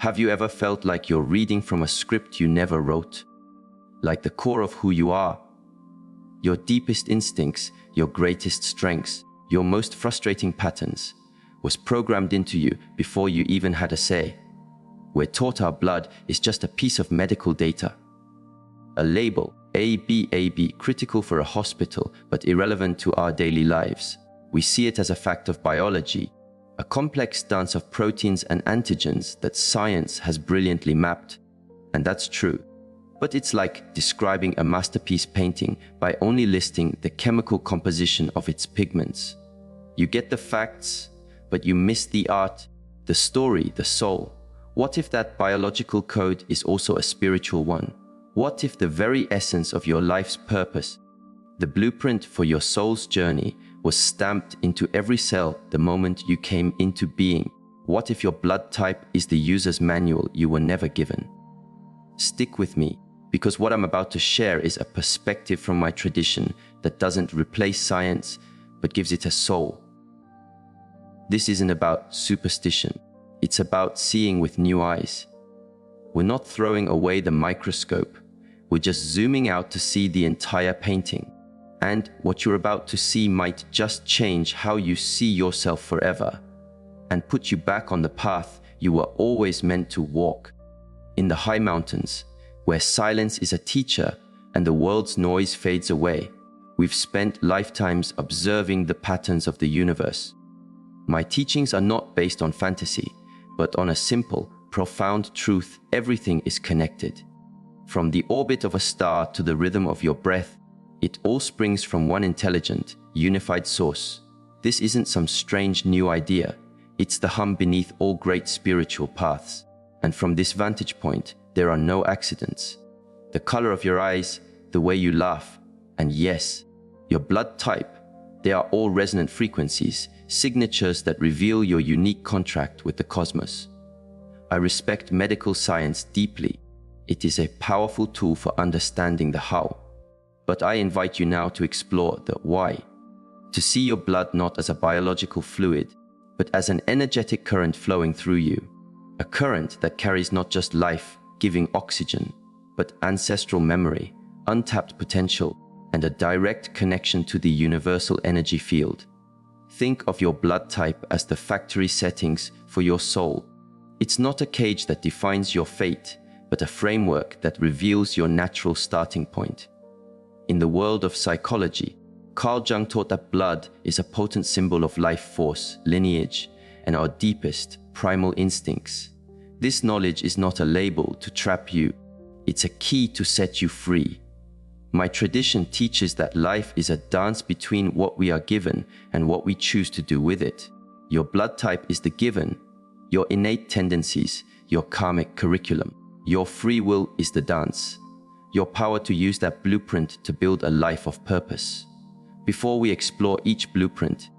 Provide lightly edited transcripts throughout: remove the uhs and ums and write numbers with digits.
Have you ever felt like you're reading from a script you never wrote? Like the core of who you are? Your deepest instincts, your greatest strengths, your most frustrating patterns was programmed into you before you even had a say. We're taught our blood is just a piece of medical data. A label, AB, critical for a hospital but irrelevant to our daily lives. We see it as a fact of biology, a complex dance of proteins and antigens that science has brilliantly mapped. And that's true. But it's like describing a masterpiece painting by only listing the chemical composition of its pigments. You get the facts, but you miss the art, the story, the soul. What if that biological code is also a spiritual one? What if the very essence of your life's purpose, the blueprint for your soul's journey, was stamped into every cell the moment you came into being? What if your blood type is the user's manual you were never given? Stick with me, because what I'm about to share is a perspective from my tradition that doesn't replace science, but gives it a soul. This isn't about superstition. It's about seeing with new eyes. We're not throwing away the microscope. We're just zooming out to see the entire painting. And what you're about to see might just change how you see yourself forever and put you back on the path you were always meant to walk. In the high mountains, where silence is a teacher and the world's noise fades away, we've spent lifetimes observing the patterns of the universe. My teachings are not based on fantasy, but on a simple, profound truth: everything is connected. From the orbit of a star to the rhythm of your breath, it all springs from one intelligent, unified source. This isn't some strange new idea. It's the hum beneath all great spiritual paths. And from this vantage point, there are no accidents. The color of your eyes, the way you laugh, and yes, your blood type, they are all resonant frequencies, signatures that reveal your unique contract with the cosmos. I respect medical science deeply. It is a powerful tool for understanding the how. But I invite you now to explore the why. To see your blood not as a biological fluid, but as an energetic current flowing through you. A current that carries not just life-giving oxygen, but ancestral memory, untapped potential, and a direct connection to the universal energy field. Think of your blood type as the factory settings for your soul. It's not a cage that defines your fate, but a framework that reveals your natural starting point. In the world of psychology, Carl Jung taught that blood is a potent symbol of life force, lineage, and our deepest, primal instincts. This knowledge is not a label to trap you. It's a key to set you free. My tradition teaches that life is a dance between what we are given and what we choose to do with it. Your blood type is the given, your innate tendencies, your karmic curriculum. Your free will is the dance, your power to use that blueprint to build a life of purpose. Before we explore each blueprint,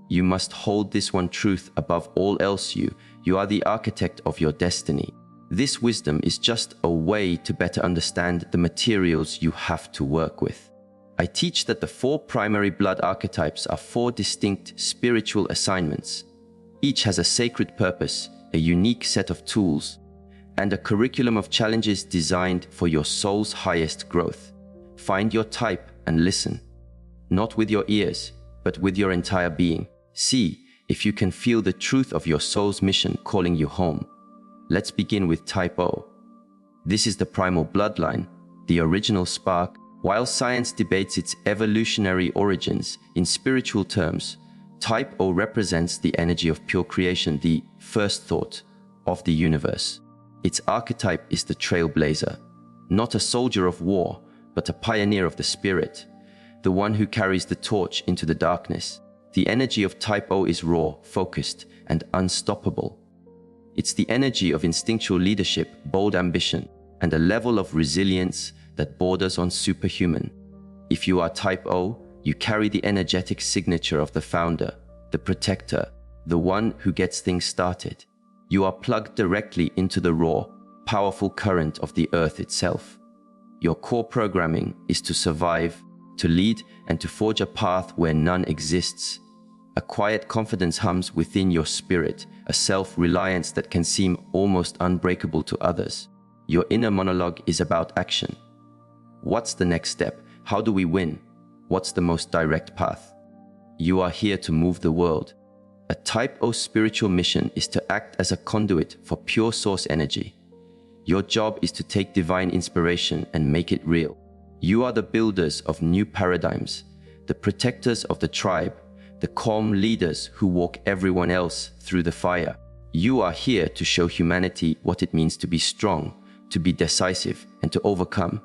you must hold this one truth above all else: you are the architect of your destiny. This wisdom is just a way to better understand the materials you have to work with. I teach that the 4 primary blood archetypes are 4 distinct spiritual assignments. Each has a sacred purpose, a unique set of tools, and a curriculum of challenges designed for your soul's highest growth. Find your type and listen, not with your ears, but with your entire being. See if you can feel the truth of your soul's mission calling you home. Let's begin with Type O. This is the primal bloodline, the original spark. While science debates its evolutionary origins, in spiritual terms, Type O represents the energy of pure creation, the first thought of the universe. Its archetype is the trailblazer, not a soldier of war, but a pioneer of the spirit, the one who carries the torch into the darkness. The energy of Type O is raw, focused, and unstoppable. It's the energy of instinctual leadership, bold ambition, and a level of resilience that borders on superhuman. If you are Type O, you carry the energetic signature of the founder, the protector, the one who gets things started. You are plugged directly into the raw, powerful current of the earth itself. Your core programming is to survive, to lead, and to forge a path where none exists. A quiet confidence hums within your spirit, a self-reliance that can seem almost unbreakable to others. Your inner monologue is about action. What's the next step? How do we win? What's the most direct path? You are here to move the world. A Type O spiritual mission is to act as a conduit for pure source energy. Your job is to take divine inspiration and make it real. You are the builders of new paradigms, the protectors of the tribe, the calm leaders who walk everyone else through the fire. You are here to show humanity what it means to be strong, to be decisive, and to overcome.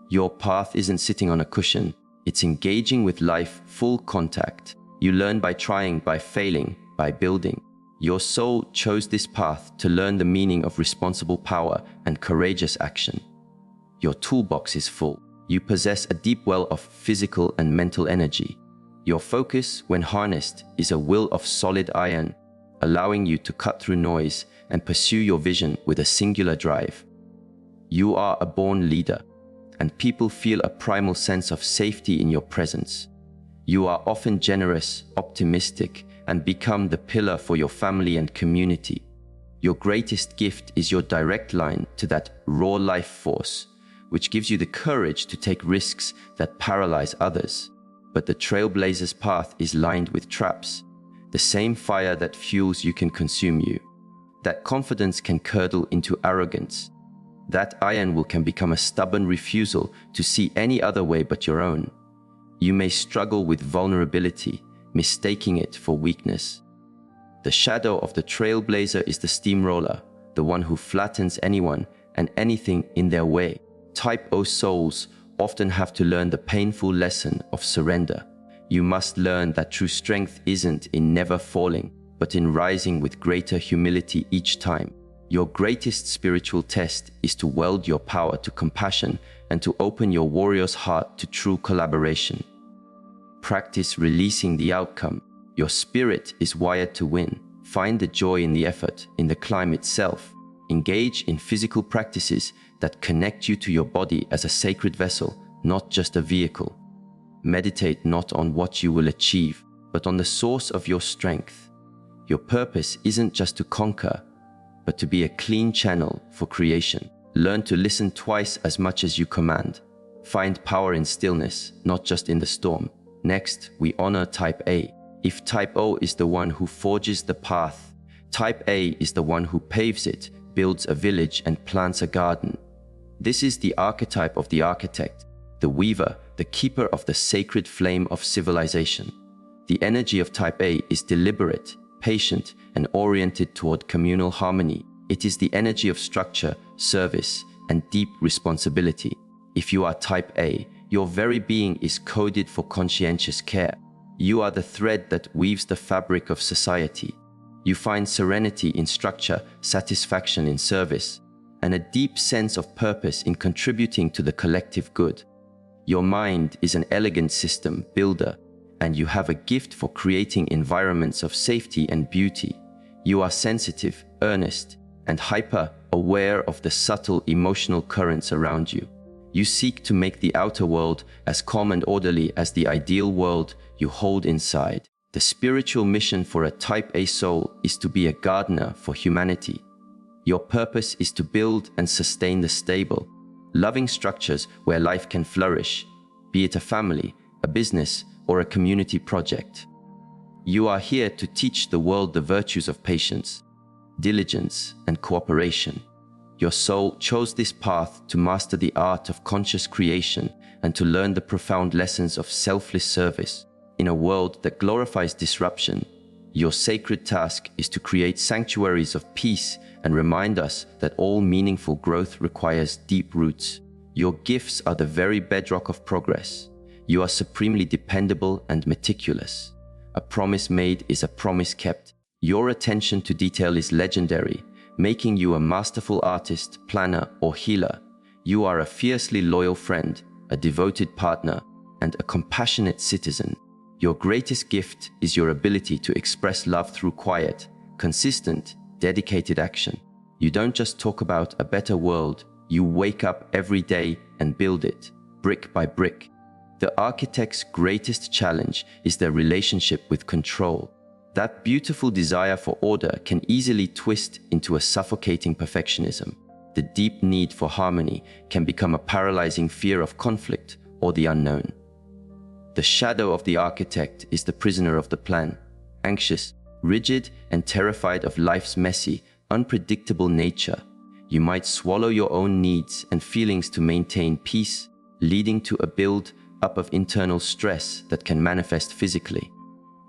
Your path isn't sitting on a cushion, it's engaging with life full contact. You learn by trying, by failing, by building. Your soul chose this path to learn the meaning of responsible power and courageous action. Your toolbox is full. You possess a deep well of physical and mental energy. Your focus, when harnessed, is a will of solid iron, allowing you to cut through noise and pursue your vision with a singular drive. You are a born leader, and people feel a primal sense of safety in your presence. You are often generous, optimistic, and become the pillar for your family and community. Your greatest gift is your direct line to that raw life force, which gives you the courage to take risks that paralyze others. But the trailblazer's path is lined with traps. The same fire that fuels you can consume you. That confidence can curdle into arrogance. That iron will can become a stubborn refusal to see any other way but your own. You may struggle with vulnerability, mistaking it for weakness. The shadow of the trailblazer is the steamroller, the one who flattens anyone and anything in their way. Type O souls often have to learn the painful lesson of surrender. You must learn that true strength isn't in never falling, but in rising with greater humility each time. Your greatest spiritual test is to weld your power to compassion and to open your warrior's heart to true collaboration. Practice releasing the outcome. Your spirit is wired to win. Find the joy in the effort, in the climb itself. Engage in physical practices that connect you to your body as a sacred vessel, not just a vehicle. Meditate not on what you will achieve, but on the source of your strength. Your purpose isn't just to conquer, but to be a clean channel for creation. Learn to listen twice as much as you command. Find power in stillness, not just in the storm. Next, we honor Type A. If Type O is the one who forges the path, Type A is the one who paves it, builds a village, and plants a garden. This is the archetype of the architect, the weaver, the keeper of the sacred flame of civilization. The energy of Type A is deliberate, patient, and oriented toward communal harmony. It is the energy of structure, service, and deep responsibility. If you are Type A, your very being is coded for conscientious care. You are the thread that weaves the fabric of society. You find serenity in structure, satisfaction in service, and a deep sense of purpose in contributing to the collective good. Your mind is an elegant system builder, and you have a gift for creating environments of safety and beauty. You are sensitive, earnest, and hyper-aware of the subtle emotional currents around you. You seek to make the outer world as calm and orderly as the ideal world you hold inside. The spiritual mission for a Type A soul is to be a gardener for humanity. Your purpose is to build and sustain the stable, loving structures where life can flourish, be it a family, a business, or a community project. You are here to teach the world the virtues of patience, diligence, and cooperation. Your soul chose this path to master the art of conscious creation and to learn the profound lessons of selfless service. In a world that glorifies disruption, your sacred task is to create sanctuaries of peace and remind us that all meaningful growth requires deep roots. Your gifts are the very bedrock of progress. You are supremely dependable and meticulous. A promise made is a promise kept. Your attention to detail is legendary, making you a masterful artist, planner, or healer. You are a fiercely loyal friend, a devoted partner, and a compassionate citizen. Your greatest gift is your ability to express love through quiet, consistent, dedicated action. You don't just talk about a better world, you wake up every day and build it, brick by brick. The architect's greatest challenge is their relationship with control. That beautiful desire for order can easily twist into a suffocating perfectionism. The deep need for harmony can become a paralyzing fear of conflict or the unknown. The shadow of the architect is the prisoner of the plan, anxious, rigid, and terrified of life's messy, unpredictable nature. You might swallow your own needs and feelings to maintain peace, leading to a build-up of internal stress that can manifest physically.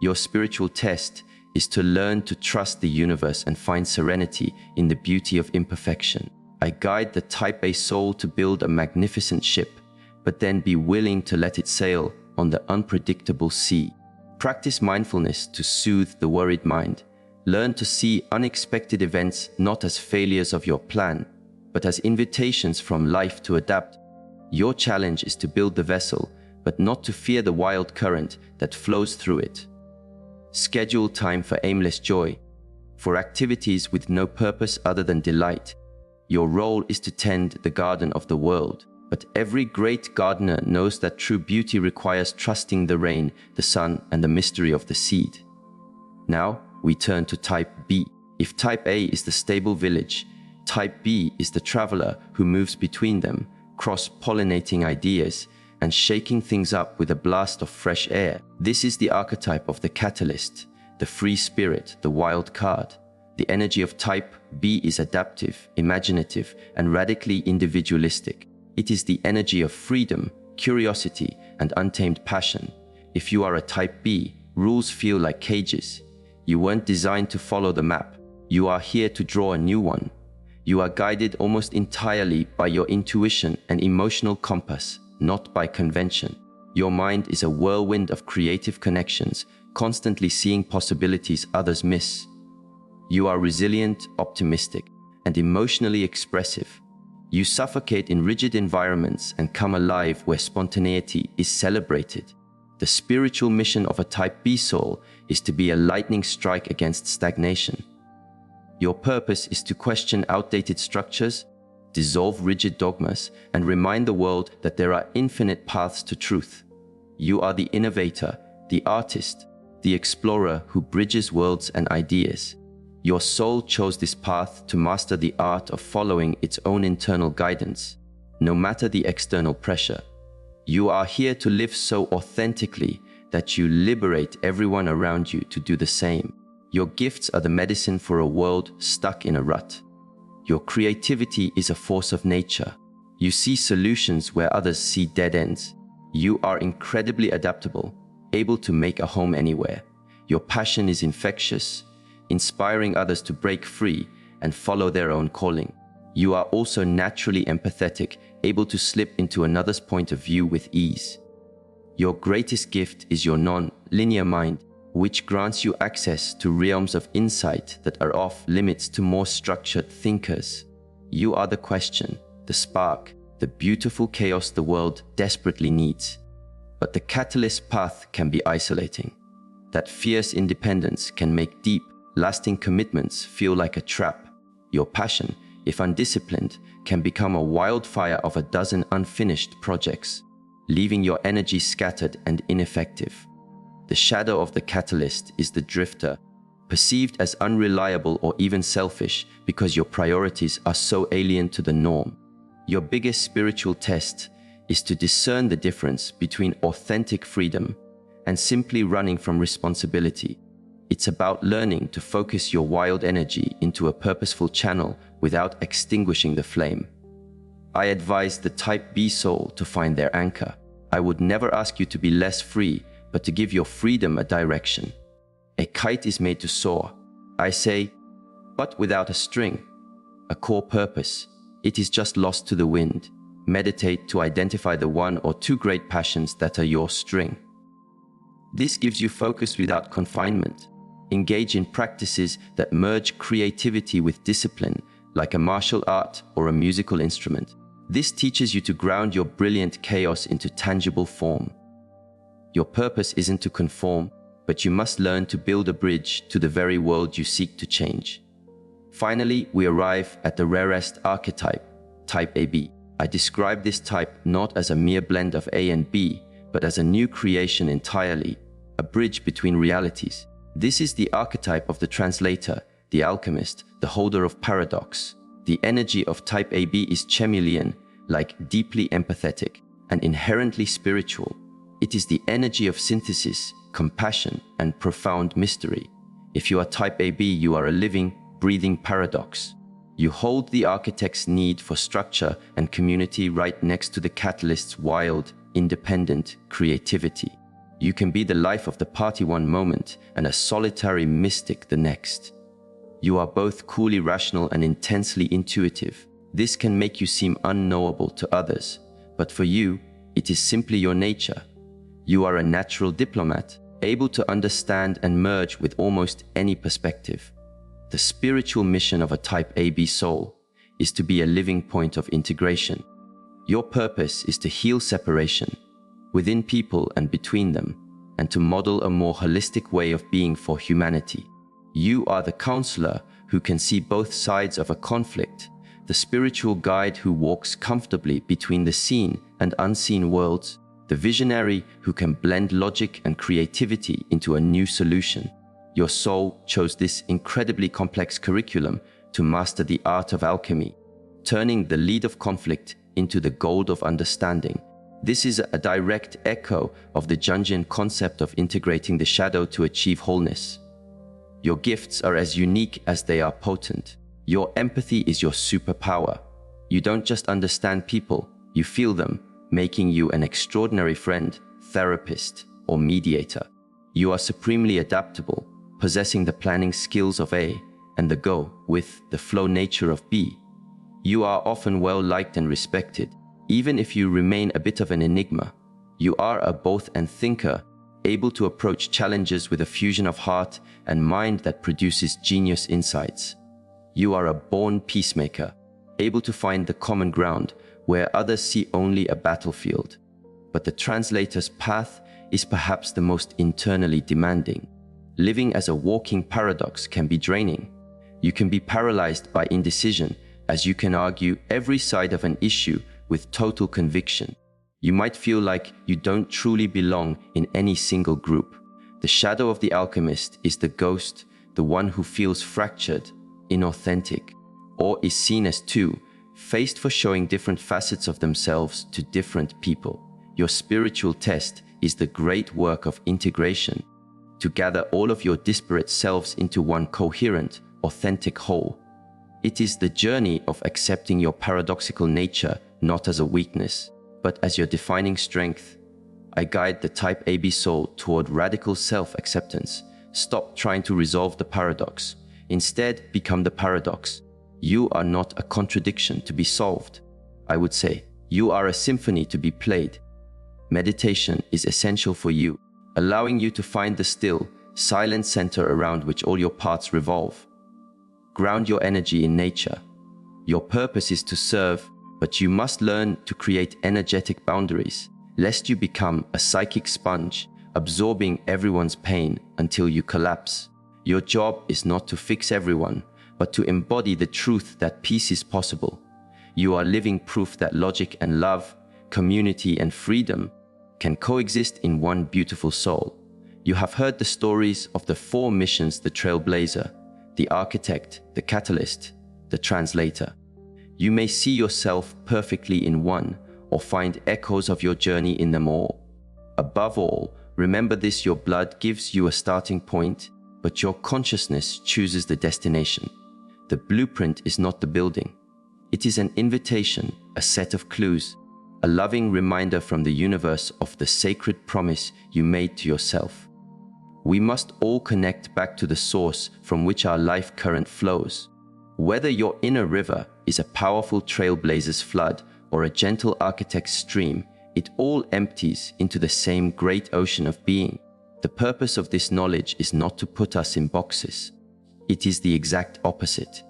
Your spiritual test is to learn to trust the universe and find serenity in the beauty of imperfection. I guide the Type A soul to build a magnificent ship, but then be willing to let it sail on the unpredictable sea. Practice mindfulness to soothe the worried mind. Learn to see unexpected events not as failures of your plan, but as invitations from life to adapt. Your challenge is to build the vessel, but not to fear the wild current that flows through it. Schedule time for aimless joy, for activities with no purpose other than delight. Your role is to tend the garden of the world, but every great gardener knows that true beauty requires trusting the rain, the sun, and the mystery of the seed. Now, we turn to Type B. If Type A is the stable village, Type B is the traveler who moves between them, cross-pollinating ideas and shaking things up with a blast of fresh air. This is the archetype of the catalyst, the free spirit, the wild card. The energy of Type B is adaptive, imaginative, and radically individualistic. It is the energy of freedom, curiosity, and untamed passion. If you are a Type B, rules feel like cages. You weren't designed to follow the map. You are here to draw a new one. You are guided almost entirely by your intuition and emotional compass, not by convention. Your mind is a whirlwind of creative connections, constantly seeing possibilities others miss. You are resilient, optimistic, and emotionally expressive. You suffocate in rigid environments and come alive where spontaneity is celebrated. The spiritual mission of a Type B soul is to be a lightning strike against stagnation. Your purpose is to question outdated structures, dissolve rigid dogmas, and remind the world that there are infinite paths to truth. You are the innovator, the artist, the explorer who bridges worlds and ideas. Your soul chose this path to master the art of following its own internal guidance, no matter the external pressure. You are here to live so authentically that you liberate everyone around you to do the same. Your gifts are the medicine for a world stuck in a rut. Your creativity is a force of nature. You see solutions where others see dead ends. You are incredibly adaptable, able to make a home anywhere. Your passion is infectious, inspiring others to break free and follow their own calling. You are also naturally empathetic, able to slip into another's point of view with ease. Your greatest gift is your non-linear mind, which grants you access to realms of insight that are off limits to more structured thinkers. You are the question, the spark, the beautiful chaos the world desperately needs. But the catalyst path can be isolating. That fierce independence can make deep, lasting commitments feel like a trap. Your passion, if undisciplined, can become a wildfire of a dozen unfinished projects, leaving your energy scattered and ineffective. The shadow of the catalyst is the drifter, perceived as unreliable or even selfish because your priorities are so alien to the norm. Your biggest spiritual test is to discern the difference between authentic freedom and simply running from responsibility. It's about learning to focus your wild energy into a purposeful channel without extinguishing the flame. I advise the Type B soul to find their anchor. I would never ask you to be less free, but to give your freedom a direction. A kite is made to soar, I say, but without a string, a core purpose. It is just lost to the wind. Meditate to identify the one or two great passions that are your string. This gives you focus without confinement. Engage in practices that merge creativity with discipline, like a martial art or a musical instrument. This teaches you to ground your brilliant chaos into tangible form. Your purpose isn't to conform, but you must learn to build a bridge to the very world you seek to change. Finally, we arrive at the rarest archetype, Type AB. I describe this type not as a mere blend of A and B, but as a new creation entirely, a bridge between realities. This is the archetype of the translator, the alchemist, the holder of paradox. The energy of type AB is chameleon, like deeply empathetic and inherently spiritual. It is the energy of synthesis, compassion, and profound mystery. If you are type AB, you are a living, breathing paradox. You hold the architect's need for structure and community right next to the catalyst's wild, independent creativity. You can be the life of the party one moment and a solitary mystic the next. You are both coolly rational and intensely intuitive. This can make you seem unknowable to others, but for you, it is simply your nature. You are a natural diplomat, able to understand and merge with almost any perspective. The spiritual mission of a type AB soul is to be a living point of integration. Your purpose is to heal separation within people and between them, and to model a more holistic way of being for humanity. You are the counselor who can see both sides of a conflict, the spiritual guide who walks comfortably between the seen and unseen worlds, the visionary who can blend logic and creativity into a new solution. Your soul chose this incredibly complex curriculum to master the art of alchemy, turning the lead of conflict into the gold of understanding. This is a direct echo of the Jungian concept of integrating the shadow to achieve wholeness. Your gifts are as unique as they are potent. Your empathy is your superpower. You don't just understand people, you feel them, making you an extraordinary friend, therapist, or mediator. You are supremely adaptable, possessing the planning skills of A and the go with the flow nature of B. You are often well liked and respected, even if you remain a bit of an enigma. You are a both and thinker, able to approach challenges with a fusion of heart and mind that produces genius insights. You are a born peacemaker, able to find the common ground where others see only a battlefield. But the translator's path is perhaps the most internally demanding. Living as a walking paradox can be draining. You can be paralyzed by indecision, as you can argue every side of an issue with total conviction. You might feel like you don't truly belong in any single group. The shadow of the alchemist is the ghost, the one who feels fractured, inauthentic, or is seen as two, faced for showing different facets of themselves to different people. Your spiritual test is the great work of integration, to gather all of your disparate selves into one coherent, authentic whole. It is the journey of accepting your paradoxical nature not as a weakness, but as your defining strength. I guide the type AB soul toward radical self-acceptance. Stop trying to resolve the paradox. Instead, become the paradox. You are not a contradiction to be solved. I would say, you are a symphony to be played. Meditation is essential for you, allowing you to find the still, silent center around which all your parts revolve. Ground your energy in nature. Your purpose is to serve, but you must learn to create energetic boundaries, lest you become a psychic sponge, absorbing everyone's pain until you collapse. Your job is not to fix everyone, but to embody the truth that peace is possible. You are living proof that logic and love, community and freedom can coexist in one beautiful soul. You have heard the stories of the four missions: the trailblazer, the architect, the catalyst, the translator. You may see yourself perfectly in one, or find echoes of your journey in them all. Above all, remember this: your blood gives you a starting point, but your consciousness chooses the destination. The blueprint is not the building. It is an invitation, a set of clues, a loving reminder from the universe of the sacred promise you made to yourself. We must all connect back to the source from which our life current flows. Whether your inner river is a powerful trailblazer's flood or a gentle architect's stream, it all empties into the same great ocean of being. The purpose of this knowledge is not to put us in boxes. It is the exact opposite.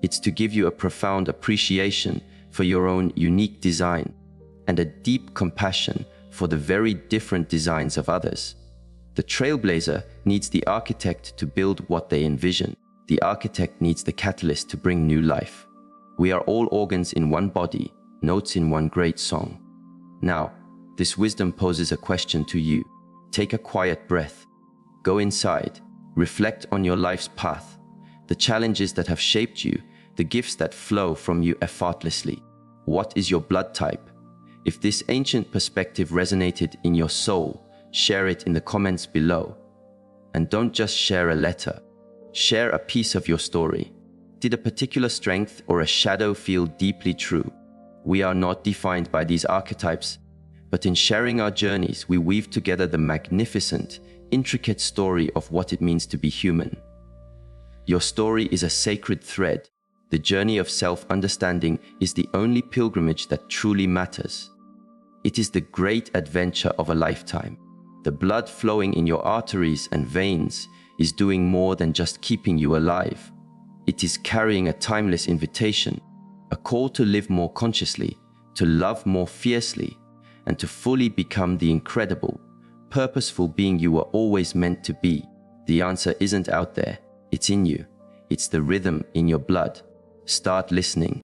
It's to give you a profound appreciation for your own unique design and a deep compassion for the very different designs of others. The trailblazer needs the architect to build what they envision. The architect needs the catalyst to bring new life. We are all organs in one body, notes in one great song. Now, this wisdom poses a question to you. Take a quiet breath. Go inside. Reflect on your life's path, the challenges that have shaped you, the gifts that flow from you effortlessly. What is your blood type? If this ancient perspective resonated in your soul, share it in the comments below. And don't just share a letter. Share a piece of your story. Did a particular strength or a shadow feel deeply true? We are not defined by these archetypes, but in sharing our journeys, we weave together the magnificent, intricate story of what it means to be human. Your story is a sacred thread. The journey of self-understanding is the only pilgrimage that truly matters. It is the great adventure of a lifetime. The blood flowing in your arteries and veins is doing more than just keeping you alive. It is carrying a timeless invitation, a call to live more consciously, to love more fiercely, and to fully become the incredible, purposeful being you were always meant to be. The answer isn't out there, it's in you. It's the rhythm in your blood. Start listening.